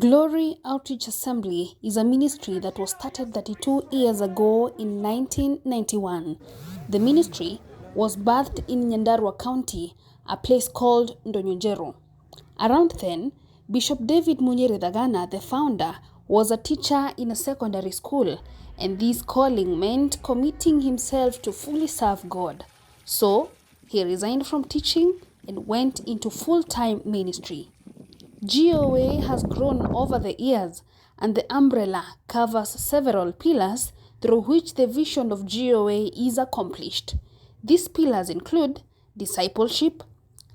Glory Outreach Assembly is a ministry that was started 32 years ago in 1991. The ministry was birthed in Nyandarua County, a place called Ndonyonjero. Around then, Bishop David Munyere Dagana, the founder, was a teacher in a secondary school, and this calling meant committing himself to fully serve God. So, he resigned from teaching and went into full-time ministry. GOA has grown over the years, and the umbrella covers several pillars through which the vision of GOA is accomplished. These pillars include discipleship,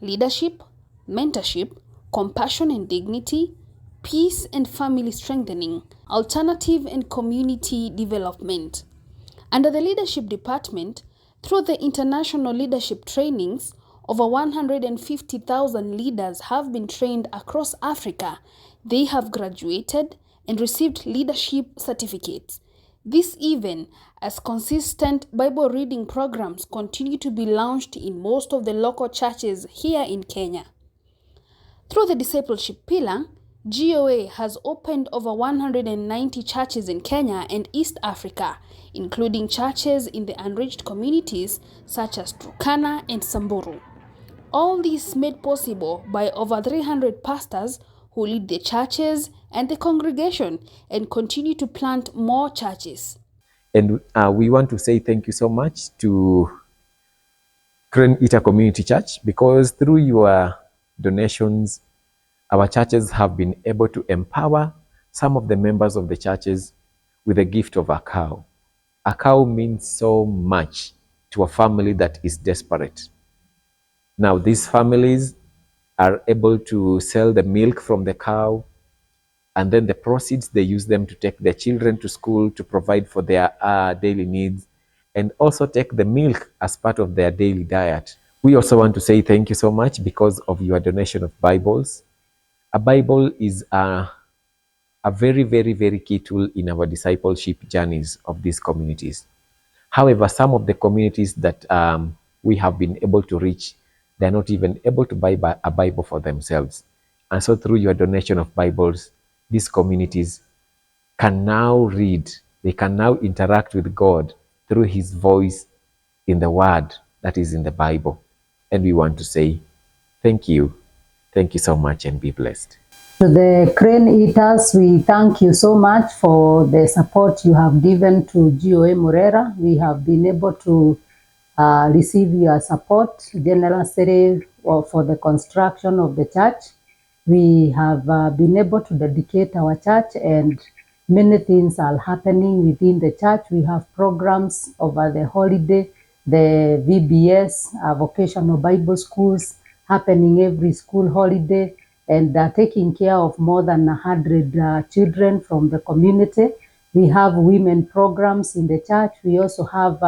leadership, mentorship, compassion and dignity, peace and family strengthening, alternative and community development. Under the leadership department, through the international leadership trainings, over 150,000 leaders have been trained across Africa. They have graduated and received leadership certificates. This even as consistent Bible reading programs continue to be launched in most of the local churches here in Kenya. Through the discipleship pillar, GOA has opened over 190 churches in Kenya and East Africa, including churches in the unreached communities such as Turkana and Samburu. All this made possible by over 300 pastors who lead the churches and the congregation and continue to plant more churches. And we want to say thank you so much to Crane Ita Community Church, because through your donations, our churches have been able to empower some of the members of the churches with the gift of a cow. A cow means so much to a family that is desperate. Now, these families are able to sell the milk from the cow, and then the proceeds, they use them to take their children to school, to provide for their daily needs, and also take the milk as part of their daily diet. We also want to say thank you so much because of your donation of Bibles. A Bible is a very, very, very key tool in our discipleship journeys of these communities. However, some of the communities that we have been able to reach, they're not even able to buy a Bible for themselves. And so through your donation of Bibles, these communities can now read, they can now interact with God through His voice in the Word that is in the Bible. And we want to say thank you. Thank you so much, and be blessed. To the Crane Eaters, we thank you so much for the support you have given to GOA Murera. We have been able to receive your support, generously for the construction of the church. We have been able to dedicate our church, and many things are happening within the church. We have programs over the holiday, the VBS, vocational Bible schools, happening every school holiday, and taking care of more than 100 children from the community. We have women programs in the church. We also have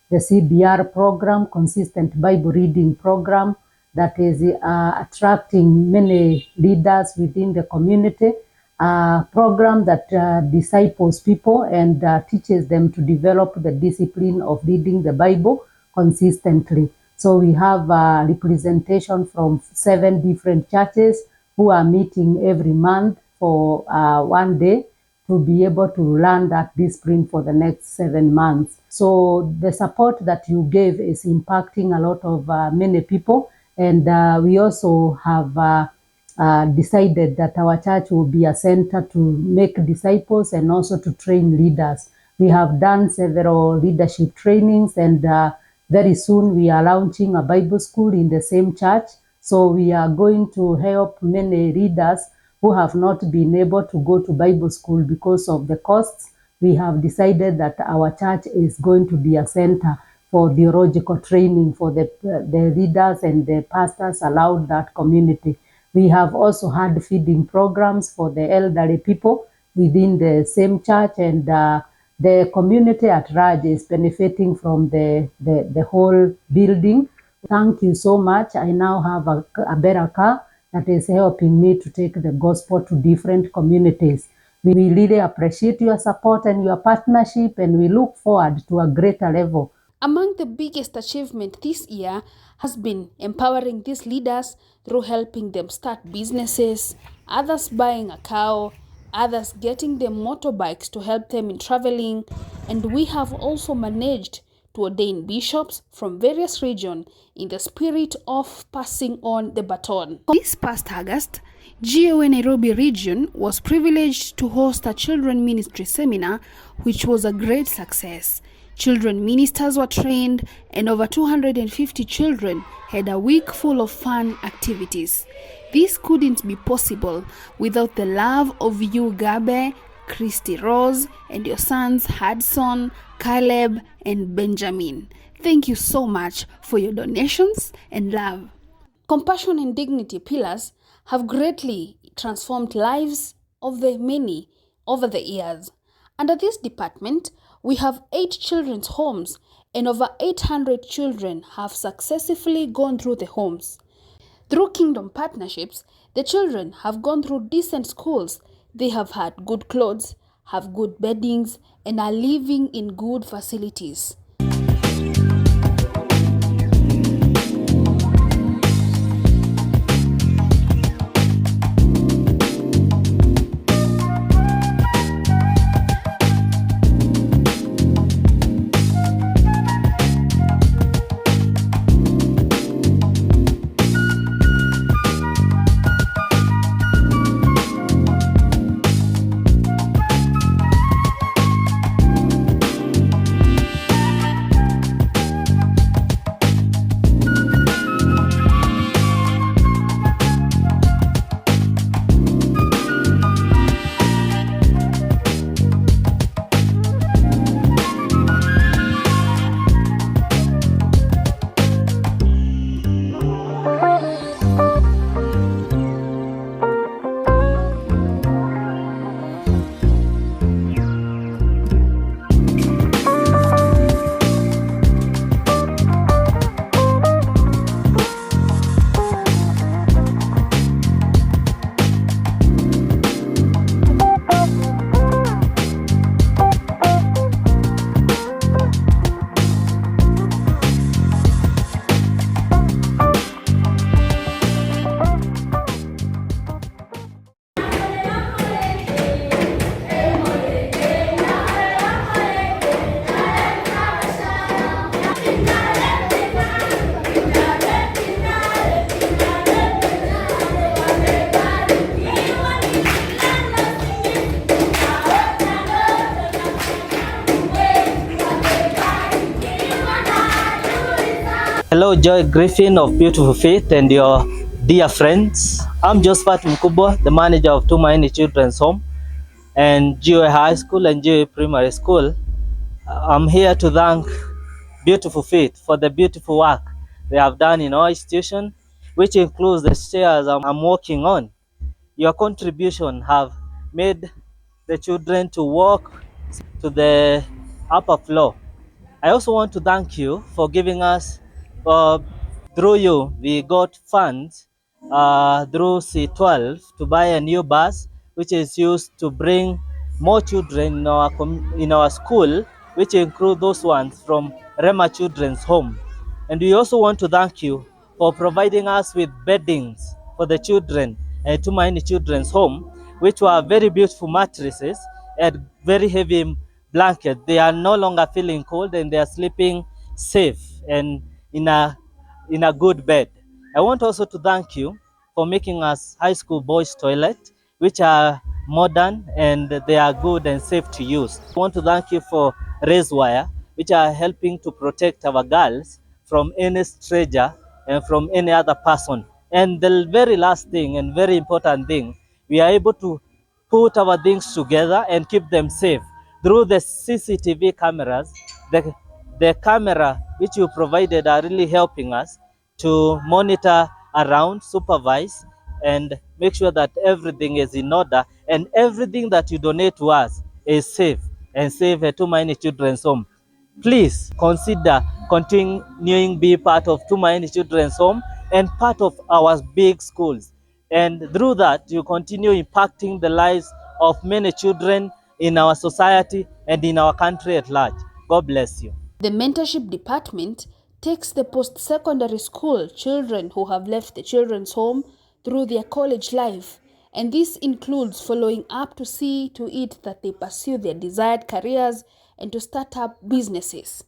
the CBR program, Consistent Bible Reading Program, that is attracting many leaders within the community. A program that disciples people and teaches them to develop the discipline of reading the Bible consistently. So we have representation from 7 different churches who are meeting every month for 1 day to be able to learn that discipline for the next 7 months. So the support that you gave is impacting a lot of many people, and we also have decided that our church will be a center to make disciples and also to train leaders. We have done several leadership trainings, and very soon we are launching a Bible school in the same church. So we are going to help many leaders who have not been able to go to Bible school because of the costs. We have decided that our church is going to be a center for theological training for the leaders and the pastors around that community. We have also had feeding programs for the elderly people within the same church, and the community at large is benefiting from the whole building. Thank you so much. I now have a better car that is helping me to take the gospel to different communities. We really appreciate your support and your partnership, and we look forward to a greater level. Among the biggest achievements this year has been empowering these leaders through helping them start businesses, others buying a cow, others getting them motorbikes to help them in traveling, and we have also managed to ordain bishops from various regions in the spirit of passing on the baton. This past August, GOA Nairobi region was privileged to host a children ministry seminar, which was a great success. Children ministers were trained, and over 250 children had a week full of fun activities. This couldn't be possible without the love of you, Gabe, Christy Rose, and your sons Hudson, Caleb, and Benjamin. Thank you so much for your donations and love. Compassion and dignity pillars have greatly transformed lives of the many over the years. Under this department, we have 8 children's homes, and over 800 children have successfully gone through the homes. Through Kingdom partnerships, the children have gone through decent schools. They have had good clothes, have good beddings, and are living in good facilities. Hello, Joy Griffin of Beautiful Faith and your dear friends. I'm Josephat Mkubwa, the manager of Tumaini Children's Home and GOA High School and GOA Primary School. I'm here to thank Beautiful Faith for the beautiful work they have done in our institution, which includes the stairs I'm working on. Your contribution have made the children to walk to the upper floor. I also want to thank you for giving us, through you, we got funds through C12 to buy a new bus, which is used to bring more children in our school, which include those ones from Rema Children's Home. And we also want to thank you for providing us with beddings for the children at Tumaini Children's Home, which were very beautiful mattresses and very heavy blankets. They are no longer feeling cold and they are sleeping safe and in a good bed. I want also to thank you for making us high school boys toilet, which are modern and they are good and safe to use. I want to thank you for raise wire, which are helping to protect our girls from any stranger and from any other person. And the very last thing and very important thing, we are able to put our things together and keep them safe through the CCTV cameras. The camera which you provided are really helping us to monitor around, supervise, and make sure that everything is in order and everything that you donate to us is safe and safe at Tumaini Children's Home. Please consider continuing be part of Tumaini Children's Home and part of our big schools. And through that, you continue impacting the lives of many children in our society and in our country at large. God bless you. The mentorship department takes the post-secondary school children who have left the children's home through their college life and this includes following up to see to it that they pursue their desired careers and to start up businesses.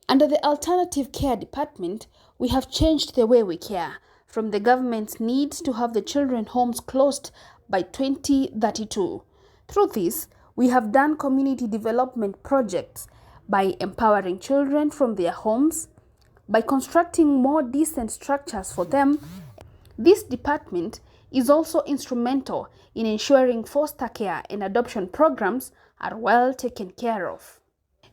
Under the Alternative Care Department, we have changed the way we care from the government's need to have the children's homes closed by 2032. Through this, we have done community development projects by empowering children from their homes, by constructing more decent structures for them. This department is also instrumental in ensuring foster care and adoption programs are well taken care of.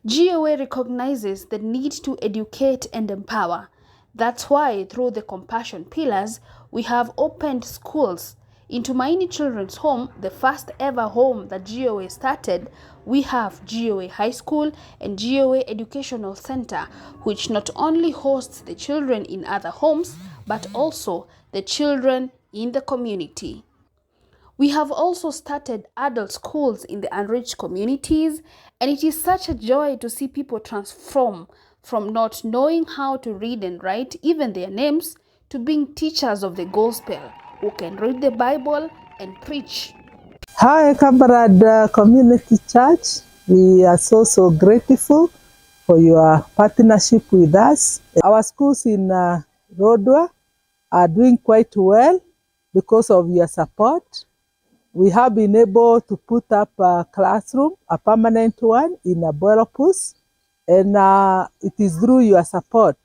GOA recognizes the need to educate and empower. That's why through the compassion pillars, we have opened schools. In Tumaini Children's Home, the first ever home that GOA started, we have GOA High School and GOA Educational Center, which not only hosts the children in other homes, but also the children in the community. We have also started adult schools in the unreached communities, and it is such a joy to see people transform from not knowing how to read and write even their names to being teachers of the gospel who can read the Bible and preach. Hi, Kabarad Community Church. We are so grateful for your partnership with us. Our schools in Rodwa are doing quite well because of your support. We have been able to put up a classroom, a permanent one in Abuelopus, and it is through your support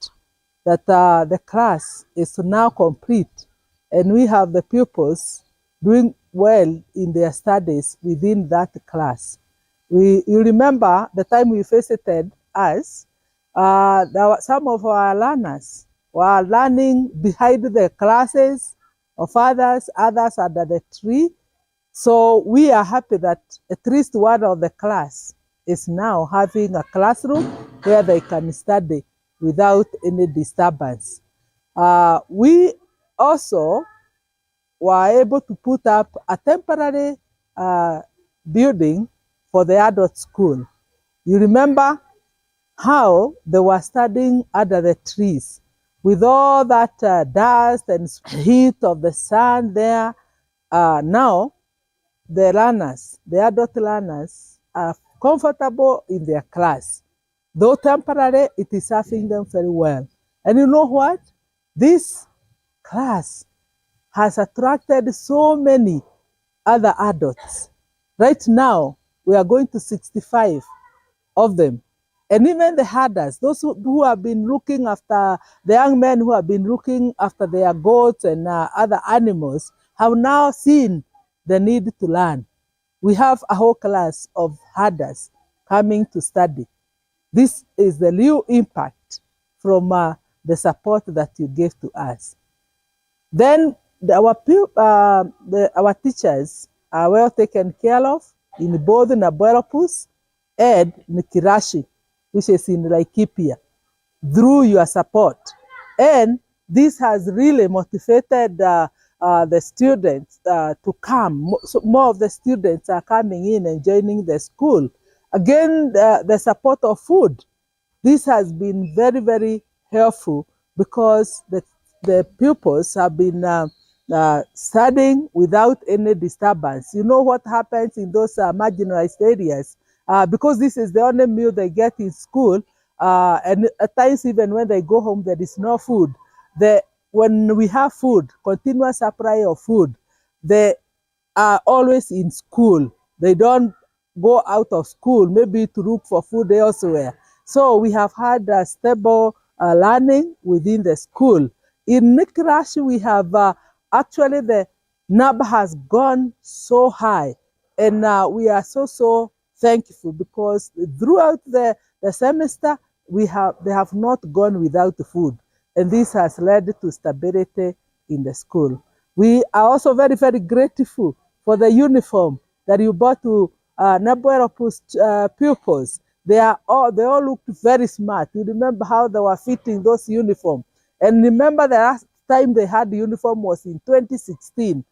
that the class is now complete, and we have the pupils doing well in their studies within that class. You remember the time we visited us, some of our learners were learning behind the classes of others under the tree. So we are happy that at least one of the class is now having a classroom where they can study without any disturbance. We also were able to put up a temporary building for the adult school. You remember how they were studying under the trees with all that dust and heat of the sun there. Now, the adult learners are comfortable in their class. Though temporary, it is serving them very well. And you know what? This class has attracted so many other adults. Right now, we are going to 65 of them. And even the herders, those who have been looking after, the young men who have been looking after their goats and other animals, have now seen the need to learn. We have a whole class of herders coming to study. This is the real impact from the support that you gave to us. Then our teachers are well taken care of in both Nabuelopus and Nikirashi, which is in Laikipia, through your support. And this has really motivated the students to come. So more of the students are coming in and joining the school. Again, the support of food. This has been very helpful because the pupils have been studying without any disturbance. You know what happens in those marginalized areas? Because this is the only meal they get in school, and at times even when they go home, there is no food. When we have food, continuous supply of food, they are always in school. They don't go out of school, maybe to look for food elsewhere. So we have had a stable learning within the school. In Nikirashi, we have actually the number has gone so high, and we are so thankful because throughout the semester, they have not gone without food. And this has led to stability in the school. We are also very grateful for the uniform that you brought to Nabuelopus pupils. They all looked very smart. You remember how they were fitting those uniforms. And remember the last time they had the uniform was in 2016.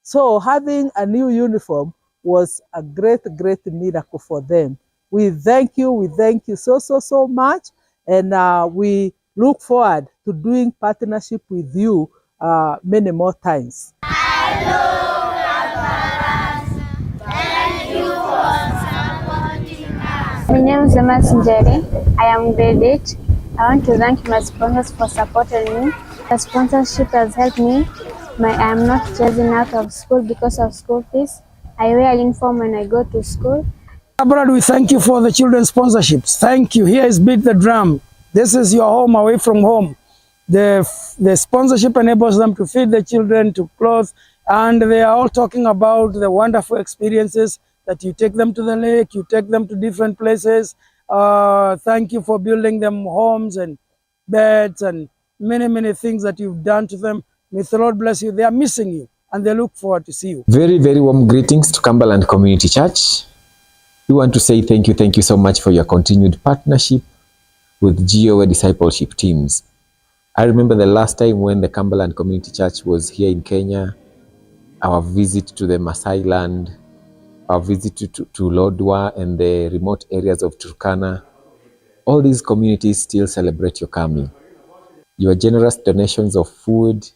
So having a new uniform was a great miracle for them. We thank you so much. And we look forward to doing partnership with you many more times. Hello, My name is Emma Sinjari. I am grade 8. I want to thank my sponsors for supporting me. The sponsorship has helped me. I am not chasing out of school because of school fees. I wear uniform when I go to school. Brad, we thank you for the children's sponsorships. Thank you. Here is Beat the Drum. This is your home away from home. The sponsorship enables them to feed the children, to clothe, and they are all talking about the wonderful experiences that you take them to the lake, you take them to different places. Thank you for building them homes and beds and many, many things that you've done to them. May the Lord bless you. They are missing you and they look forward to see you. Very, very warm greetings to Cumberland Community Church. We want to say thank you so much for your continued partnership with GOA discipleship teams. I remember the last time when the Cumberland Community Church was here in Kenya, our visit to the Maasai land, our visit to Lodwar and the remote areas of Turkana. All these communities still celebrate your coming. Your generous donations of food,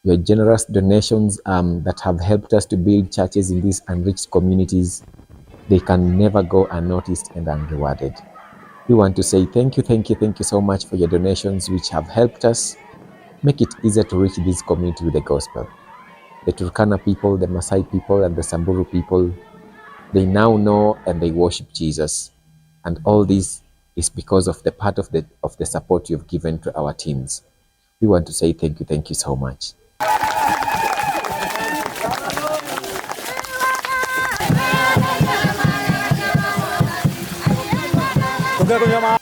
your generous donations that have helped us to build churches in these unreached communities, they can never go unnoticed and unrewarded. We want to say thank you so much for your donations, which have helped us make it easier to reach this community with the gospel. The Turkana people, the Maasai people, and the Samburu people, they now know and they worship Jesus. And all this is because of the part of the support you've given to our teams. We want to say thank you so much.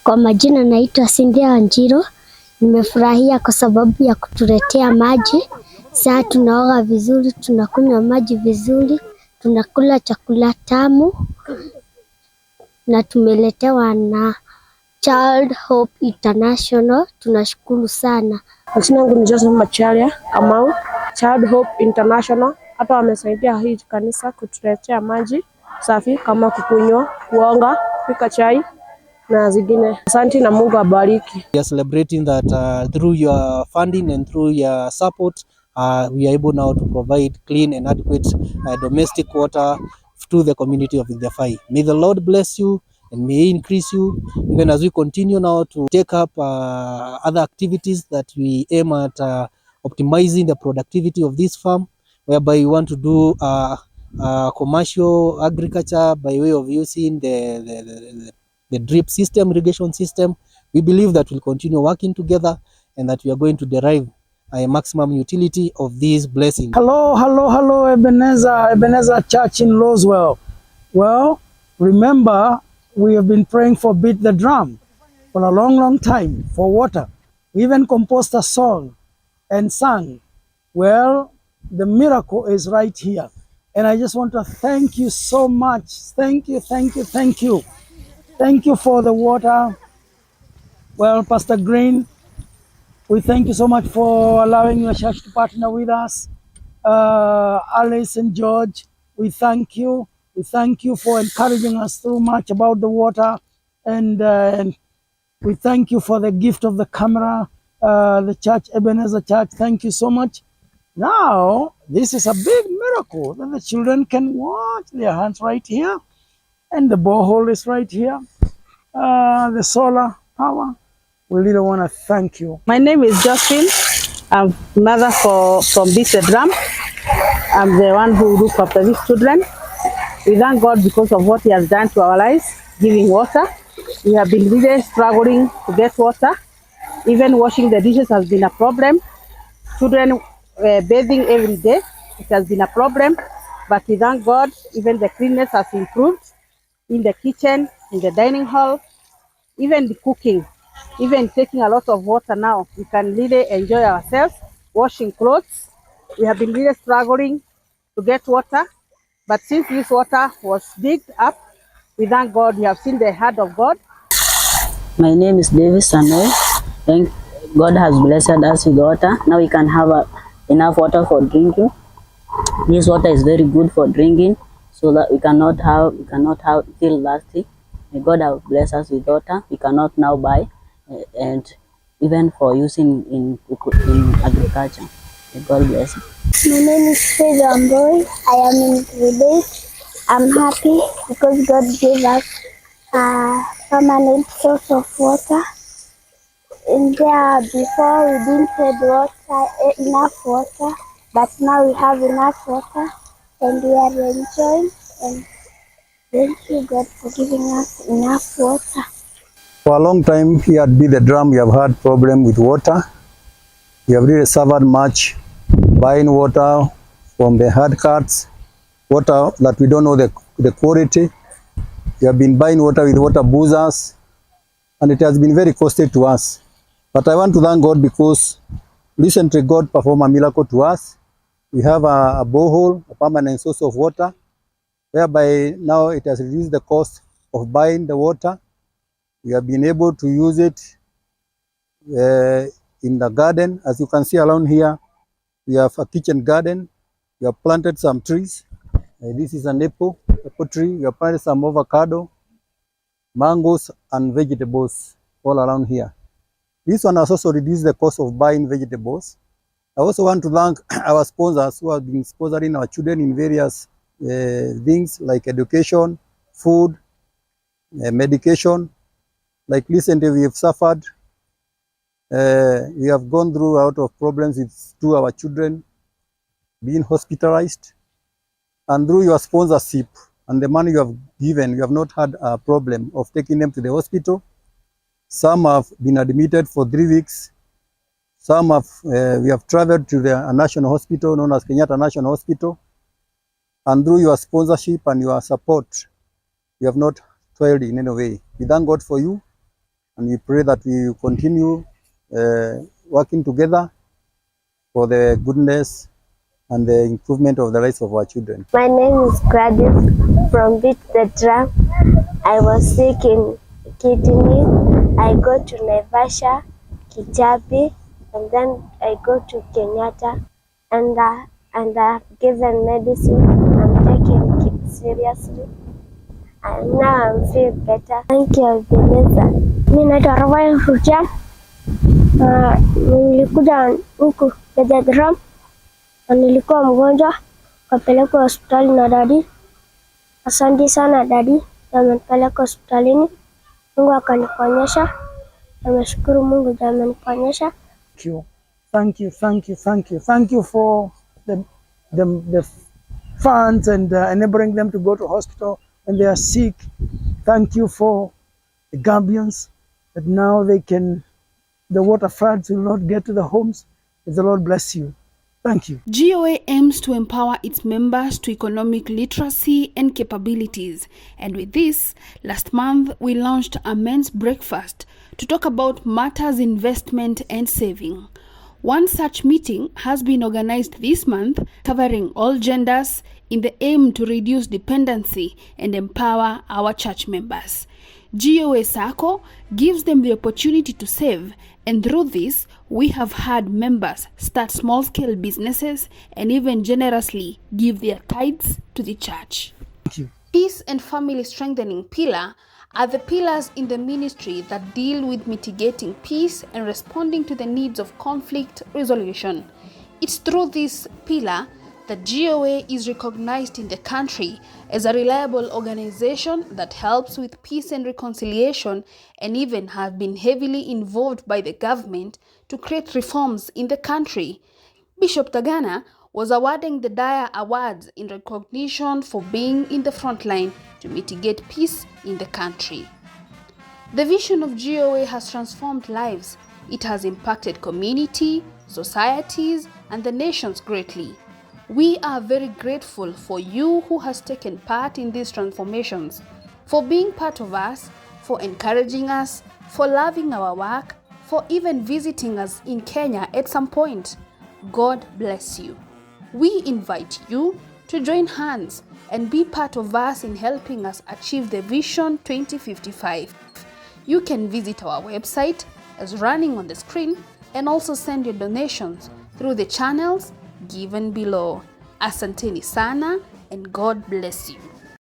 Kwa majina naitwa Cynthia Wanjiru. Nimefurahia kwa sababu ya kutuletea maji. Sasa tunaoga vizuri, tunakunywa maji vizuri, tunakula chakula tamu na tumeletewa na Child Hope International. Tunashukuru sana. Jina langu ni Joseph Macharia Kamau. Child Hope International hata wamesaidia hii kanisa kutuletea maji safi kama kukunywa, kuoga, kupika chai na zingine. Asante na Mungu abariki. We are celebrating that through your funding and through your support, we are able now to provide clean and adequate domestic water to the community of Idefai. May the Lord bless you and may He increase you, even as we continue now to take up other activities that we aim at optimizing the productivity of this farm, whereby we want to do commercial agriculture by way of using the drip system, irrigation system. We believe that we'll continue working together and that we are going to derive a maximum utility of these blessings. Hello, Ebenezer Church in Loswell. Well, remember, we have been praying for Beat the Drum for a long time, for water. We even composed a song and sang. Well, the miracle is right here. And I just want to thank you so much. Thank you. Thank you for the water. Well, Pastor Green, we thank you so much for allowing your church to partner with us. Alice and George, we thank you. We thank you for encouraging us so much about the water. And we thank you for the gift of the camera, the church, Ebenezer Church. Thank you so much. Now, this is a big miracle that the children can watch their hands right here. And the borehole is right here. The solar power. We really want to thank you. My name is Josephine. I'm mother from Beat the Drum. I'm the one who looks after these children. We thank God because of what He has done to our lives, giving water. We have been really struggling to get water. Even washing the dishes has been a problem. Children bathing every day, it has been a problem. But we thank God, even the cleanness has improved in the kitchen, in the dining hall, even the cooking, even taking a lot of water now. We can really enjoy ourselves, washing clothes. We have been really struggling to get water. But since this water was digged up, we thank God. We have seen the hand of God. My name is David Samuel. Thank God has blessed us with water. Now we can have enough water for drinking. This water is very good for drinking, so that we cannot feel thirsty. May God have blessed us with water. We cannot now buy, and even for using in agriculture. May God bless you. My name is Faith Amboy. I am in grade 8. I'm happy because God gave us permanent source of water. In there, before we didn't have enough water, but now we have enough water and we are enjoying. And thank you, God, for giving us enough water. For a long time here at Be the Drum, we have had problem with water. We have really suffered much buying water from the hard carts, water that we don't know the quality. We have been buying water with water boozers, and it has been very costly to us. But I want to thank God because recently God performed a miracle to us. We have a borehole, a permanent source of water, whereby now it has reduced the cost of buying the water. We have been able to use it in the garden. As you can see around here, we have a kitchen garden. We have planted some trees. This is an apple tree. We have planted some avocado, mangoes, and vegetables all around here. This one has also reduced the cost of buying vegetables. I also want to thank our sponsors who have been sponsoring our children in various things like education, food, medication. Like recently we have suffered, we have gone through a lot of problems with our children being hospitalized. And through your sponsorship and the money you have given, you have not had a problem of taking them to the hospital. Some have been admitted for 3 weeks. Some have, we have traveled to the national hospital known as Kenyatta National Hospital. And through your sponsorship and your support, you have not toiled in any way. We thank God for you, and we pray that we will continue working together for the goodness and the improvement of the lives of our children. My name is Gladys from Beat the Drum. I was sick in kidney. I go to Naivasha, Kijabi, and then I go to Kenyatta, and I've given medicine. I'm taking it seriously, and now I feel better. Thank you, Ebenezer. Mimi naitwa Rafael Rutia. Nilikuja huku the Drum. Nilikuwa mgonjwa, kapelekwa hospitali na dadi. Asante sana dadi, amenipeleka hospitalini. Mungu akaniponyesha. Namshukuru Mungu ameniponyesha. Thank you for the funds and enabling them to go to hospital when they are sick. Thank you for the Gambians that now the water floods will not get to the homes. May the Lord bless you. Thank you. GOA aims to empower its members to economic literacy and capabilities. And with this, last month we launched a men's breakfast to talk about matters investment and saving. One such meeting has been organized this month, covering all genders in the aim to reduce dependency and empower our church members. GOA Sacco gives them the opportunity to save, and through this, we have had members start small-scale businesses and even generously give their tithes to the church. Thank you. Peace and family strengthening pillar are the pillars in the ministry that deal with mitigating peace and responding to the needs of conflict resolution. It's through this pillar that GOA is recognized in the country as a reliable organization that helps with peace and reconciliation, and even have been heavily involved by the government to create reforms in the country. Bishop Tagana was awarding the Dyer Awards in recognition for being in the front line to mitigate peace in the country. The vision of GOA has transformed lives. It has impacted community, societies, and the nations greatly. We are very grateful for you who has taken part in these transformations, for being part of us, for encouraging us, for loving our work, for even visiting us in Kenya at some point. God bless you. We invite you to join hands and be part of us in helping us achieve the Vision 2055. You can visit our website as running on the screen and also send your donations through the channels given below. Asanteni sana and God bless you.